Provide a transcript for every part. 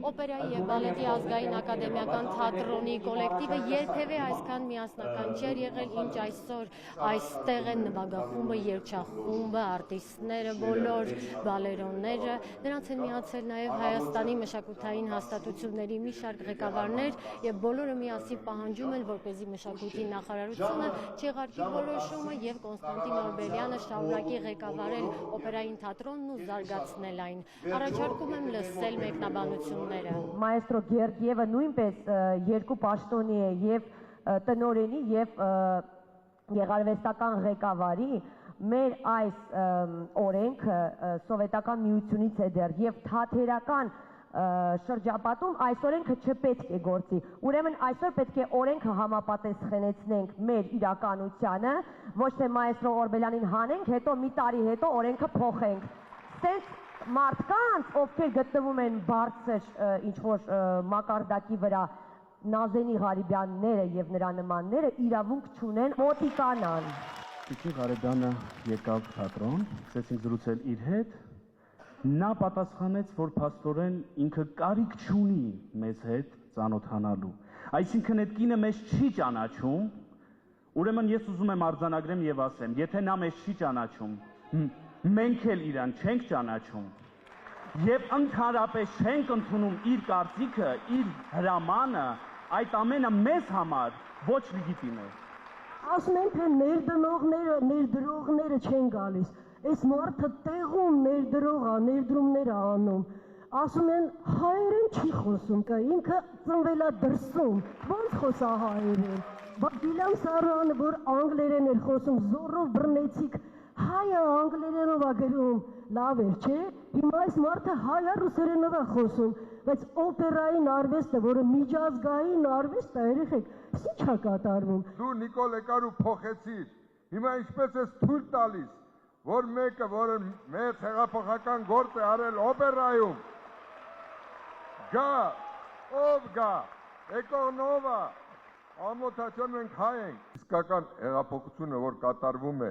օպերայի եւ բալետի ազգային ակադեմիական թատրոնի կոլեկտիվը երբևէ այսքան միասնական չէր եղել, ինչ այսօր այստեղ են նվագախումբը, երգչախումբը, արտիստները, բոլոր բալերոնները, նրանց են միացել նաեւ Հայաստանի մշակութային հաստատությունների մի շարք ղեկավարներ եւ բոլորը միասին պահանջում են, որպեսզի մշակույթի նախարարությունը չեղարկի որոշումը եւ Կոնստանտին Օրբելյանը շարունակի ղեկավարել օպերային թատրոնն ու զարգացնել այն։ Առաջարկում եմ լսել մեկնաբանությունները։ Մայստրո Գերգիևը նույնպես երկու պաշտոնի է եւ տնօրենի եւ գեղարվեստական ղեկավարի, մեր այս օրենքը սովետական միությունից է դեռ եւ թատերական շրջապատում այս օրենքը չպետք է գործի։ Ուրեմն այսօր պետք է օրենքը համապատասխանեցնենք մեր իրականությանը, ոչ թե մայստրո Օրբելյանին հանենք, հետո մի տարի հետո օրենքը փոխենք։ Սենց մարդկանց, ովքեր գտնվում են բարձր ինչ-որ մակարդակի վրա, Նազենի Ղարիբյանները եւ նրա նմանները իրավունք չունեն մոտիկանան։ Տիկին Ղարեբյանը եկավ թատրոն, սկսեցինք զրուցել իր հետ։ Նա պատասխանեց, որ փաստորեն ինքը կարիք չունի մեզ հետ ծանոթանալու։ Այսինքն այդ կինը մեզ չի ճանաչում, ուրեմն ես ուզում եմ արձանագրեմ եւ ասեմ, եթե նա մեզ չի ճանաչում, մենք էլ իրան չենք ճանաչում եւ ընդհանրապես չենք ընդունում իր կարծիքը, իր հրամանը, այդ ամենը մեզ համար ոչ լեգիտիմ է։ Ասում են, թե ներդնողները, ներդրողները չեն գալիս։ Այս մարդը տեղում ներդրումներ է անում, ասում են հայերեն չի խոսում, կա ինքը ծնվել է դրսում, ոնց խոսա հայերեն, բայց Վիլյամ Սարոյանը, որ անգլերեն էր խոսում, զոռով բռնեցիք, հայը անգլերենով է գրում, լավ էր, չէ, հիմա այս մարդը հայը ռուսերենով է խոսում, բայց օպերային արվեստը, որը միջազգային արվեստ է, երեխեք, ինչ է կատարվում։ Դու Նիկոլ եկար ու փոխեցիր, հիմա ինչպես ես թույլ տալիս, որ մեկը, որը մեծ հեղափոխական գործ է արել օպերայում, գա, ով գա, Էկոնովա, ամոթացյոն մենք հայ ենք։ Իսկական հեղափոխությունը, որ կատարվում է,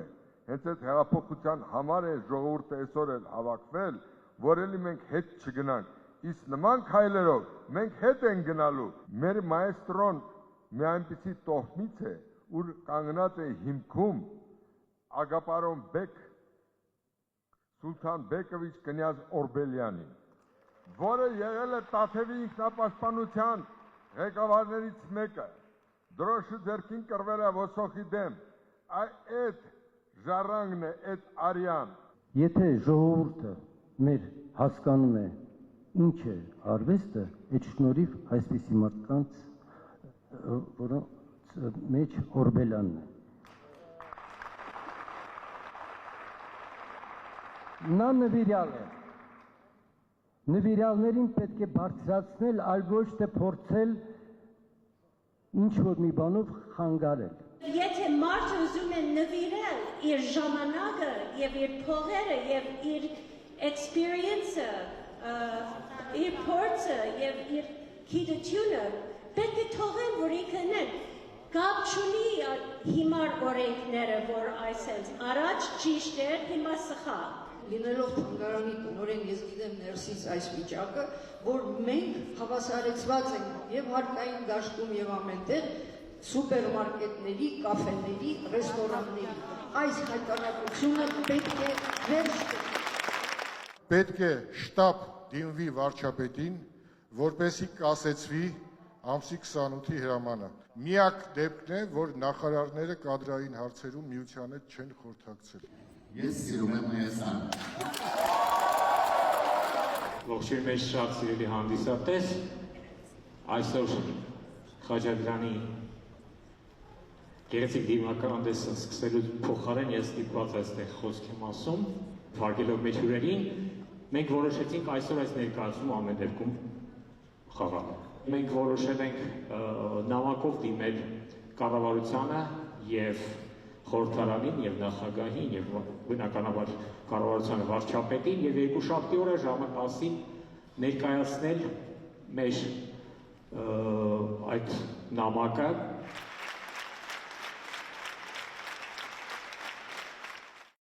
հենց այդ հեղափոխության համար է ժողովուրդը այսօր էլ հավաքվել, որ էլի մենք հետ չգնանք, իսկ նման քայլերով մենք հետ են գնալու։ Մեր մայստրոն մի այնպիսի տոհմից է, ուր կանգնած է հիմքում Ագապարոն բեկ Սուլթան Բեկովիչ կնյազ Օրբելյանին, որը եղել է Տաթևի ինքնապաշտպանության ղեկավարներից մեկը, դրոշը ձեռքին կռվել է ոսոխի դեմ, այդ ժառանգն է, այդ արյան։ Եթե ժողովուրդը մեր հասկանում է ինչ է արվեստը, այդ շնորհիվ այսպիսի մարդկանց, որոնց մեջ Օրբելյանն է։ Նա նվիրյալ է։ Նվիրյալներին պետք է բարձրացնել, այլ ոչ թե փորձել ինչ-որ մի բանով խանգարել։ Եթե մարդը ուզում է նվիրել իր ժամանակը եւ իր փողերը եւ իր experience-ը, իր փորձը եւ իր գիտությունը, պետք է թողեն, որ ինքնեն կապ չունի հիմար օրենքները, որ այսպես առաջ ճիշտ էր, հիմա սխալ։ Լինելով թանգարանի տնօրեն, ես գիտեմ ներսից այս վիճակը, որ մենք հավասարեցված ենք եւ հարկային դաշտում եւ ամենտեղ սուպերմարկետների, կաֆեների, ռեստորանների։ Այս հայտարարությունը պետք է վերջ գտնի։ Պետք է շտապ դիմվի վարչապետին, որպեսզի կասեցվի ամսի 28-ի հրամանը։ Միակ դեպքն է, որ նախարարները կադրային հարցերում միության հետ չեն խորհրդակցել։ Ես սիրում եմ Հայաստանը։ Ողջույն մեծ շատ սիրելի հանդիսատես, այսօր Խաչատրյանի գեղեցիկ դիմական հանդեսը սկսելու փոխարեն ես ստիպված այստեղ խոսք եմ ասում, հարգելով մեր հյուրերին, մենք որոշեցինք այսօր այս ներկայացումը ամեն դեպքում խաղալ։ Մենք որոշել ենք նամակով դիմել կառավարությանը եւ խորհրդարանին եւ նախագահին եւ բնականաբար կառավարությանը վարչապետին եւ երկուշաբթի օրը ժամը 10-ին ներկայացնել մեր այդ նամակը